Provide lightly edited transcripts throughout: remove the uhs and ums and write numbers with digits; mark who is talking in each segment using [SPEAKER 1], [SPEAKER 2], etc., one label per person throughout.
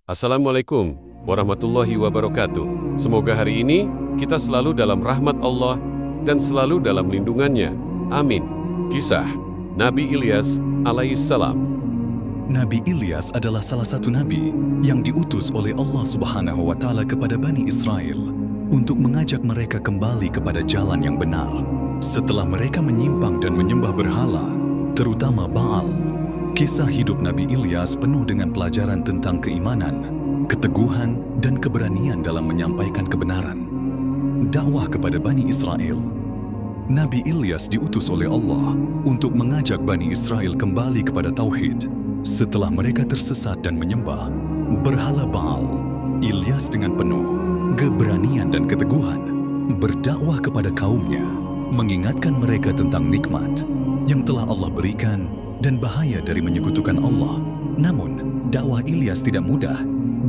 [SPEAKER 1] Assalamualaikum warahmatullahi wabarakatuh. Semoga hari ini kita selalu dalam rahmat Allah dan selalu dalam lindungannya. Amin. Kisah Nabi Ilyas alaihissalam.
[SPEAKER 2] Nabi Ilyas adalah salah satu nabi yang diutus oleh Allah Subhanahu wa Ta'ala kepada Bani Israel untuk mengajak mereka kembali kepada jalan yang benar. Setelah mereka menyimpang dan menyembah berhala, terutama Baal, kisah hidup Nabi Ilyas penuh dengan pelajaran tentang keimanan, keteguhan, dan keberanian dalam menyampaikan kebenaran. Dakwah kepada Bani Israel. Nabi Ilyas diutus oleh Allah untuk mengajak Bani Israel kembali kepada Tauhid. Setelah mereka tersesat dan menyembah berhala Baal, Ilyas dengan penuh keberanian dan keteguhan berdakwah kepada kaumnya, mengingatkan mereka tentang nikmat yang telah Allah berikan dan bahaya dari menyekutukan Allah. Namun, dakwah Ilyas tidak mudah.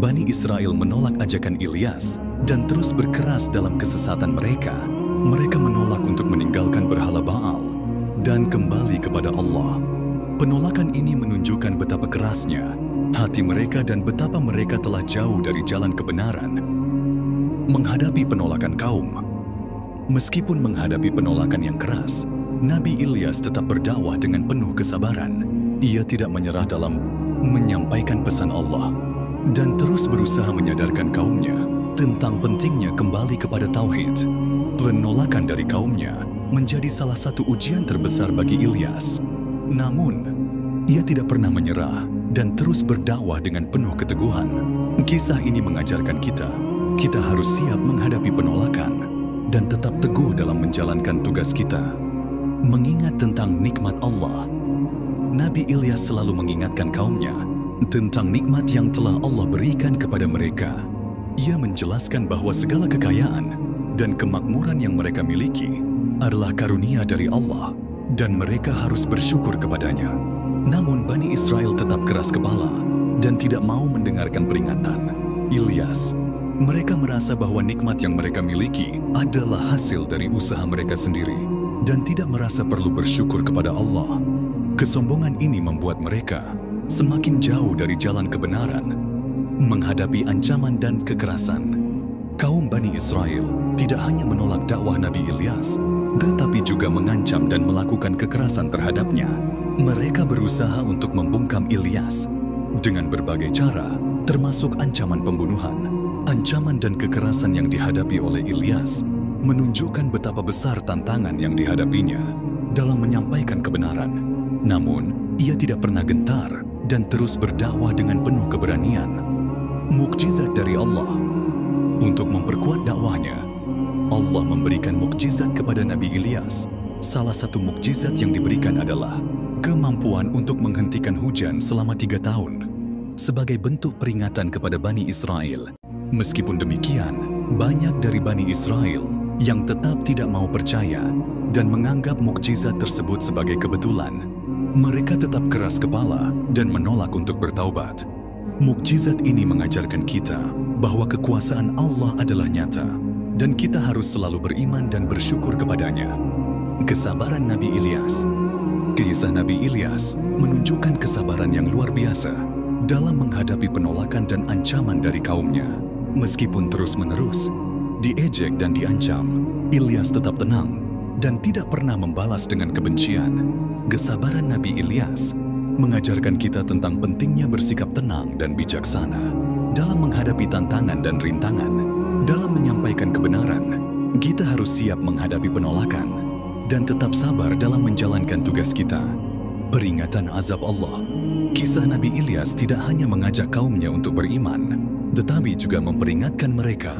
[SPEAKER 2] Bani Israel menolak ajakan Ilyas dan terus berkeras dalam kesesatan mereka. Mereka menolak untuk meninggalkan berhala Baal dan kembali kepada Allah. Penolakan ini menunjukkan betapa kerasnya hati mereka dan betapa mereka telah jauh dari jalan kebenaran. Menghadapi penolakan kaum. Meskipun menghadapi penolakan yang keras, Nabi Ilyas tetap berdakwah dengan penuh kesabaran. Ia tidak menyerah dalam menyampaikan pesan Allah dan terus berusaha menyadarkan kaumnya tentang pentingnya kembali kepada Tauhid. Penolakan dari kaumnya menjadi salah satu ujian terbesar bagi Ilyas. Namun, ia tidak pernah menyerah dan terus berdakwah dengan penuh keteguhan. Kisah ini mengajarkan kita harus siap menghadapi penolakan dan tetap teguh dalam menjalankan tugas kita. Mengingat tentang nikmat Allah, Nabi Ilyas selalu mengingatkan kaumnya tentang nikmat yang telah Allah berikan kepada mereka. Ia menjelaskan bahwa segala kekayaan dan kemakmuran yang mereka miliki adalah karunia dari Allah dan mereka harus bersyukur kepadanya. Namun Bani Israel tetap keras kepala dan tidak mau mendengarkan peringatan Ilyas. Mereka merasa bahwa nikmat yang mereka miliki adalah hasil dari usaha mereka sendiri dan tidak merasa perlu bersyukur kepada Allah. Kesombongan ini membuat mereka semakin jauh dari jalan kebenaran, menghadapi ancaman dan kekerasan. Kaum Bani Israel tidak hanya menolak dakwah Nabi Ilyas, tetapi juga mengancam dan melakukan kekerasan terhadapnya. Mereka berusaha untuk membungkam Ilyas dengan berbagai cara, termasuk ancaman pembunuhan. Ancaman dan kekerasan yang dihadapi oleh Ilyas menunjukkan betapa besar tantangan yang dihadapinya dalam menyampaikan kebenaran. Namun, ia tidak pernah gentar dan terus berdakwah dengan penuh keberanian. Mukjizat dari Allah. Untuk memperkuat dakwahnya, Allah memberikan mukjizat kepada Nabi Ilyas. Salah satu mukjizat yang diberikan adalah kemampuan untuk menghentikan hujan selama 3 tahun sebagai bentuk peringatan kepada Bani Israel. Meskipun demikian, banyak dari Bani Israel yang tetap tidak mau percaya dan menganggap mukjizat tersebut sebagai kebetulan. Mereka tetap keras kepala dan menolak untuk bertaubat. Mukjizat ini mengajarkan kita bahwa kekuasaan Allah adalah nyata dan kita harus selalu beriman dan bersyukur kepadanya. Kesabaran Nabi Ilyas. Kisah Nabi Ilyas menunjukkan kesabaran yang luar biasa dalam menghadapi penolakan dan ancaman dari kaumnya. Meskipun terus-menerus diejek dan diancam, Ilyas tetap tenang dan tidak pernah membalas dengan kebencian. Kesabaran Nabi Ilyas mengajarkan kita tentang pentingnya bersikap tenang dan bijaksana dalam menghadapi tantangan dan rintangan. Dalam menyampaikan kebenaran, kita harus siap menghadapi penolakan dan tetap sabar dalam menjalankan tugas kita. Peringatan azab Allah. Kisah Nabi Ilyas tidak hanya mengajak kaumnya untuk beriman, tetapi juga memperingatkan mereka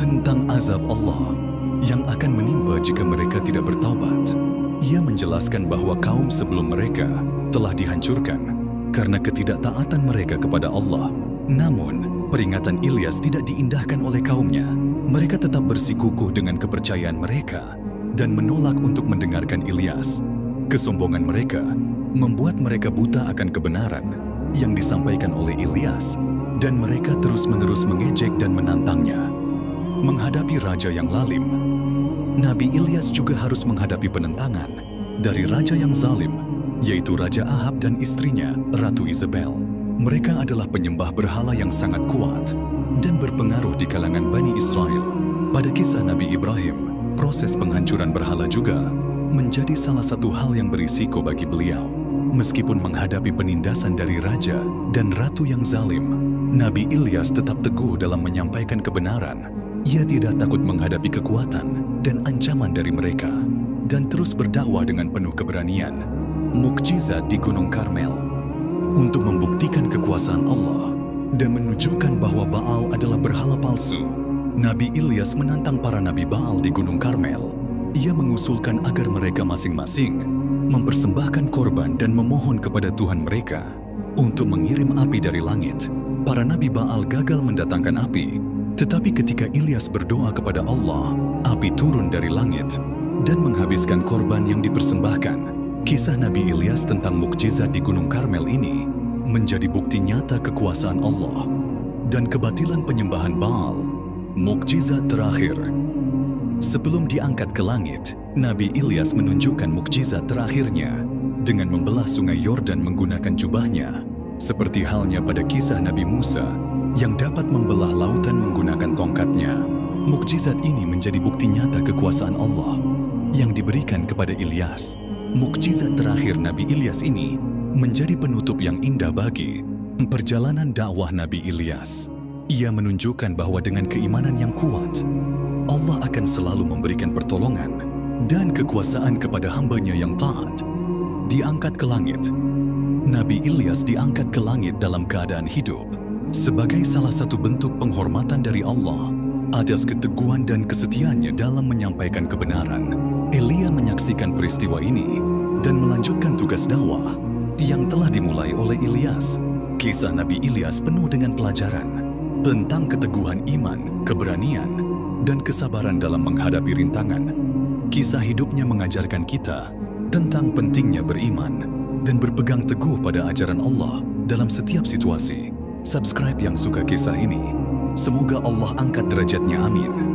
[SPEAKER 2] tentang azab Allah yang akan menimpa jika mereka tidak bertaubat. Ia menjelaskan bahwa kaum sebelum mereka telah dihancurkan karena ketidaktaatan mereka kepada Allah. Namun, peringatan Ilyas tidak diindahkan oleh kaumnya. Mereka tetap bersikukuh dengan kepercayaan mereka dan menolak untuk mendengarkan Ilyas. Kesombongan mereka membuat mereka buta akan kebenaran yang disampaikan oleh Ilyas, dan mereka terus-menerus mengejek dan menantangnya. Menghadapi raja yang lalim, Nabi Ilyas juga harus menghadapi penentangan dari raja yang zalim, yaitu Raja Ahab dan istrinya, Ratu Isabel. Mereka adalah penyembah berhala yang sangat kuat dan berpengaruh di kalangan Bani Israel. Pada kisah Nabi Ibrahim, proses penghancuran berhala juga menjadi salah satu hal yang berisiko bagi beliau. Meskipun menghadapi penindasan dari raja dan ratu yang zalim, Nabi Ilyas tetap teguh dalam menyampaikan kebenaran. Ia tidak takut menghadapi kekuatan dan ancaman dari mereka, dan terus berdakwah dengan penuh keberanian. Mukjizat di Gunung Karmel. Untuk membuktikan kekuasaan Allah dan menunjukkan bahwa Baal adalah berhala palsu, Nabi Ilyas menantang para nabi Baal di Gunung Karmel. Ia mengusulkan agar mereka masing-masing mempersembahkan korban dan memohon kepada Tuhan mereka untuk mengirim api dari langit. Para nabi Baal gagal mendatangkan api, tetapi ketika Ilyas berdoa kepada Allah, api turun dari langit dan menghabiskan korban yang dipersembahkan. Kisah Nabi Ilyas tentang mukjizat di Gunung Karmel ini menjadi bukti nyata kekuasaan Allah dan kebatilan penyembahan Baal. Mukjizat terakhir. Sebelum diangkat ke langit, Nabi Ilyas menunjukkan mukjizat terakhirnya dengan membelah sungai Yordan menggunakan jubahnya, seperti halnya pada kisah Nabi Musa yang dapat membelah lautan menggunakan tongkatnya. Mukjizat ini menjadi bukti nyata kekuasaan Allah yang diberikan kepada Ilyas. Mukjizat terakhir Nabi Ilyas ini menjadi penutup yang indah bagi perjalanan dakwah Nabi Ilyas. Ia menunjukkan bahwa dengan keimanan yang kuat, Allah akan selalu memberikan pertolongan dan kekuasaan kepada hambanya yang taat. Diangkat ke langit. Nabi Ilyas diangkat ke langit dalam keadaan hidup sebagai salah satu bentuk penghormatan dari Allah atas keteguhan dan kesetiaannya dalam menyampaikan kebenaran. Elia menyaksikan peristiwa ini dan melanjutkan tugas dakwah yang telah dimulai oleh Ilyas. Kisah Nabi Ilyas penuh dengan pelajaran tentang keteguhan iman, keberanian, dan kesabaran dalam menghadapi rintangan. Kisah hidupnya mengajarkan kita tentang pentingnya beriman dan berpegang teguh pada ajaran Allah dalam setiap situasi. Subscribe yang suka kisah ini. Semoga Allah angkat derajatnya, amin.